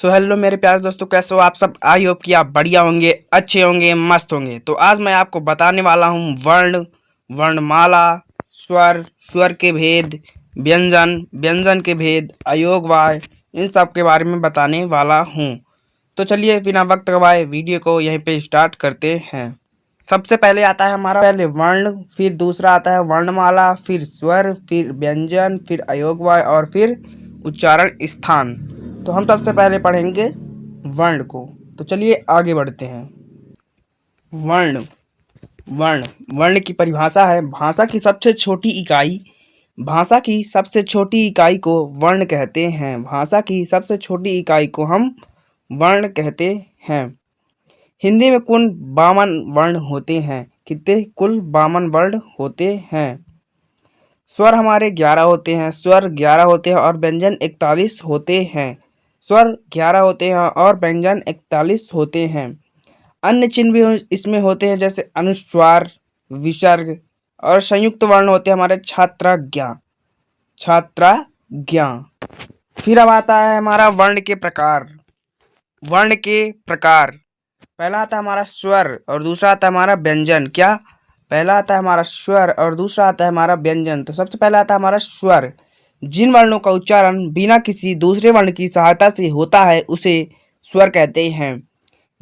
So hello मेरे प्यारे दोस्तों, कैसे हो आप सब। आई होप कि आप बढ़िया होंगे, अच्छे होंगे, मस्त होंगे। तो आज मैं आपको बताने वाला हूँ वर्ण, वर्णमाला, स्वर, स्वर के भेद, व्यंजन, व्यंजन के भेद, अयोगवाय, इन सब के बारे में बताने वाला हूँ। तो चलिए बिना वक्त गवाए वीडियो को यहीं पे स्टार्ट करते हैं। सबसे पहले आता है हमारा पहले वर्ण, फिर दूसरा आता है वर्णमाला, फिर स्वर, फिर व्यंजन, फिर अयोगवाय और फिर उच्चारण स्थान। तो हम सबसे पहले पढ़ेंगे वर्ण को। तो चलिए आगे बढ़ते हैं। वर्ण, वर्ण, वर्ण की परिभाषा है भाषा की सबसे छोटी इकाई। भाषा की सबसे छोटी इकाई को वर्ण कहते हैं। भाषा की सबसे छोटी इकाई को हम वर्ण कहते हैं। हिंदी में कुल 52 वर्ण होते हैं। कितने? कुल 52 वर्ण होते हैं। स्वर हमारे 11 होते हैं। स्वर 11 होते हैं और व्यंजन 41 होते हैं। स्वर 11 होते हैं और व्यंजन 41 होते हैं। अन्य चिन्ह भी इसमें होते हैं, जैसे अनुस्वार, विसर्ग और संयुक्त वर्ण होते हैं हमारे छात्राज्ञा, छात्राज्ञा। फिर अब आता है हमारा वर्ण के प्रकार। वर्ण के प्रकार, पहला आता है हमारा स्वर और दूसरा आता है हमारा व्यंजन। क्या? पहला आता है हमारा स्वर और दूसरा आता है हमारा व्यंजन। तो सबसे पहला आता है हमारा स्वर। जिन वर्णों का उच्चारण बिना किसी दूसरे वर्ण की सहायता से होता है उसे स्वर कहते हैं।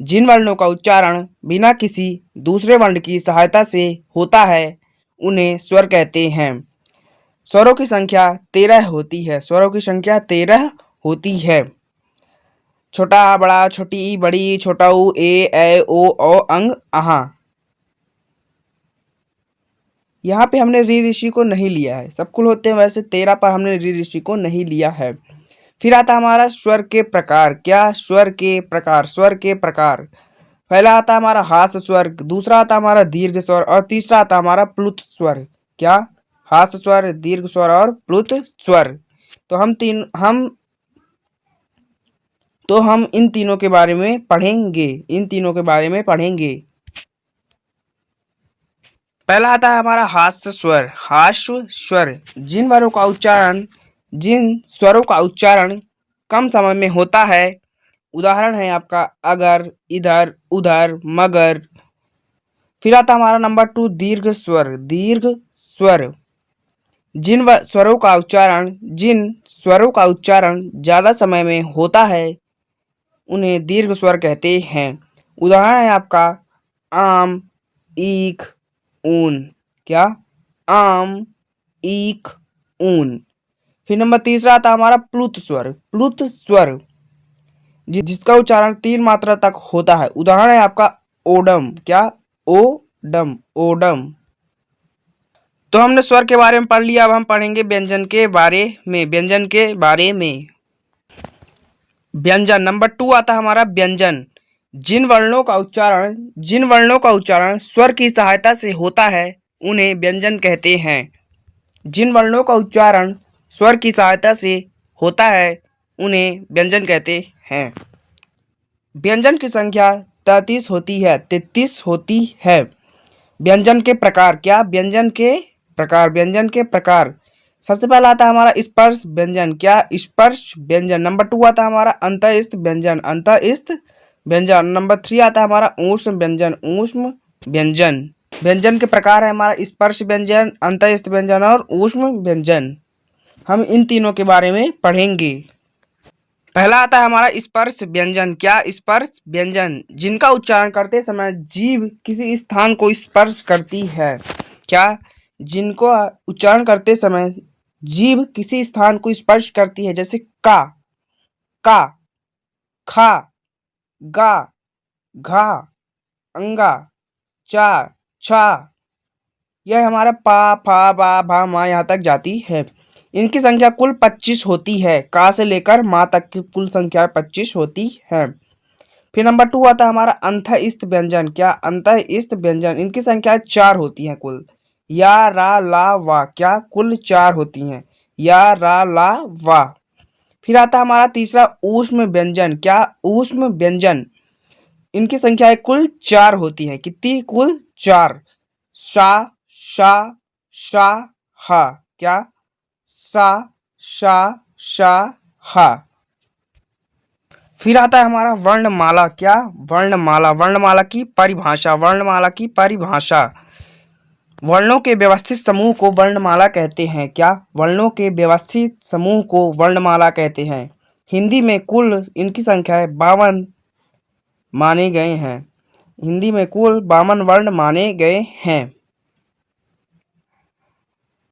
जिन वर्णों का उच्चारण बिना किसी दूसरे वर्ण की सहायता से होता है उन्हें स्वर कहते हैं। स्वरों की संख्या 13 होती है। स्वरों की संख्या 13 होती है। छोटा बड़ा, छोटी बड़ी, छोटा ऊ, ए ओ अंग आहा। यहाँ पे हमने री ऋषि को नहीं लिया है। सब कुल होते हैं वैसे 13, पर हमने री ऋषि को नहीं लिया है। फिर आता हमारा स्वर के प्रकार। क्या? स्वर के प्रकार। स्वर के प्रकार, पहला आता हमारा हास्य स्वर, दूसरा आता हमारा दीर्घ स्वर और तीसरा आता हमारा प्लुत स्वर। क्या? हास्य स्वर, दीर्घ स्वर और प्लुत स्वर। तो हम इन तीनों के बारे में पढ़ेंगे। इन तीनों के बारे में पढ़ेंगे। पहला आता है हमारा हास्य स्वर। हास्य स्वर, जिन स्वरों का उच्चारण कम समय में होता है। उदाहरण है आपका अगर, इधर, उधर, मगर। फिर आता हमारा नंबर 2 दीर्घ स्वर। दीर्घ स्वर, जिन स्वरों का उच्चारण ज्यादा समय में होता है उन्हें दीर्घ स्वर कहते हैं। उदाहरण है आपका आम, ईख, ऊन। क्या? आम, ईख, ऊन। फिर नंबर तीसरा आता हमारा प्लुत स्वर। प्लुत स्वर, जिसका उच्चारण 3 मात्रा तक होता है। उदाहरण है आपका ओडम। क्या? Odum, Odum. तो हमने स्वर के बारे में पढ़ लिया। अब हम पढ़ेंगे व्यंजन के बारे में। व्यंजन के बारे में, व्यंजन नंबर 2 आता है हमारा व्यंजन। जिन वर्णों का उच्चारण स्वर की सहायता से होता है उन्हें व्यंजन कहते हैं। जिन वर्णों का उच्चारण स्वर की सहायता से होता है उन्हें व्यंजन कहते हैं। व्यंजन की संख्या 33 होती है। 33 होती है। व्यंजन के प्रकार। क्या? व्यंजन के प्रकार। व्यंजन के प्रकार, सबसे पहला आता है हमारा स्पर्श व्यंजन। क्या? स्पर्श व्यंजन। नंबर 2 आता है हमारा अंतःस्थ व्यंजन। अंतःस्थ व्यंजन। नंबर 3 आता है हमारा ऊष्म व्यंजन। ऊष्म व्यंजन। व्यंजन के प्रकार है हमारा स्पर्श व्यंजन, अंतःस्थ व्यंजन और ऊष्म व्यंजन। हम इन तीनों के बारे में पढ़ेंगे। पहला आता है हमारा स्पर्श व्यंजन। क्या? स्पर्श व्यंजन, जिनका उच्चारण करते समय जीभ किसी स्थान को स्पर्श करती है। क्या? जिनको उच्चारण करते समय जीभ किसी स्थान को स्पर्श करती है, जैसे का, खा, गा, घा, अंगा, चा, छा। यह हमारा पा, फा, बा, भा, मा यहाँ तक जाती है। इनकी संख्या कुल 25 होती है। का से लेकर माँ तक की कुल संख्या 25 होती है। फिर नंबर 2 आता है हमारा अंतःस्थ व्यंजन। क्या? अंतःस्थ व्यंजन, इनकी संख्या 4 होती है कुल। या, रा, ला, वा। क्या? कुल 4 होती हैं। या, रा, ला, वा। फिर आता है हमारा तीसरा ऊष्म व्यंजन। क्या? ऊष्म व्यंजन, इनकी संख्या कुल 4 होती है। कितनी? कुल 4। सा, शा, शा, हा। क्या? सा, शा, शा, हा। फिर आता है हमारा वर्णमाला। क्या? वर्णमाला। वर्णमाला की परिभाषा। वर्णमाला की परिभाषा। वर्णों के व्यवस्थित समूह को वर्णमाला कहते हैं। क्या? वर्णों के व्यवस्थित समूह को वर्णमाला कहते हैं। हिंदी में कुल इनकी संख्या 52 माने गए हैं। हिंदी में कुल 52 वर्ण माने गए हैं।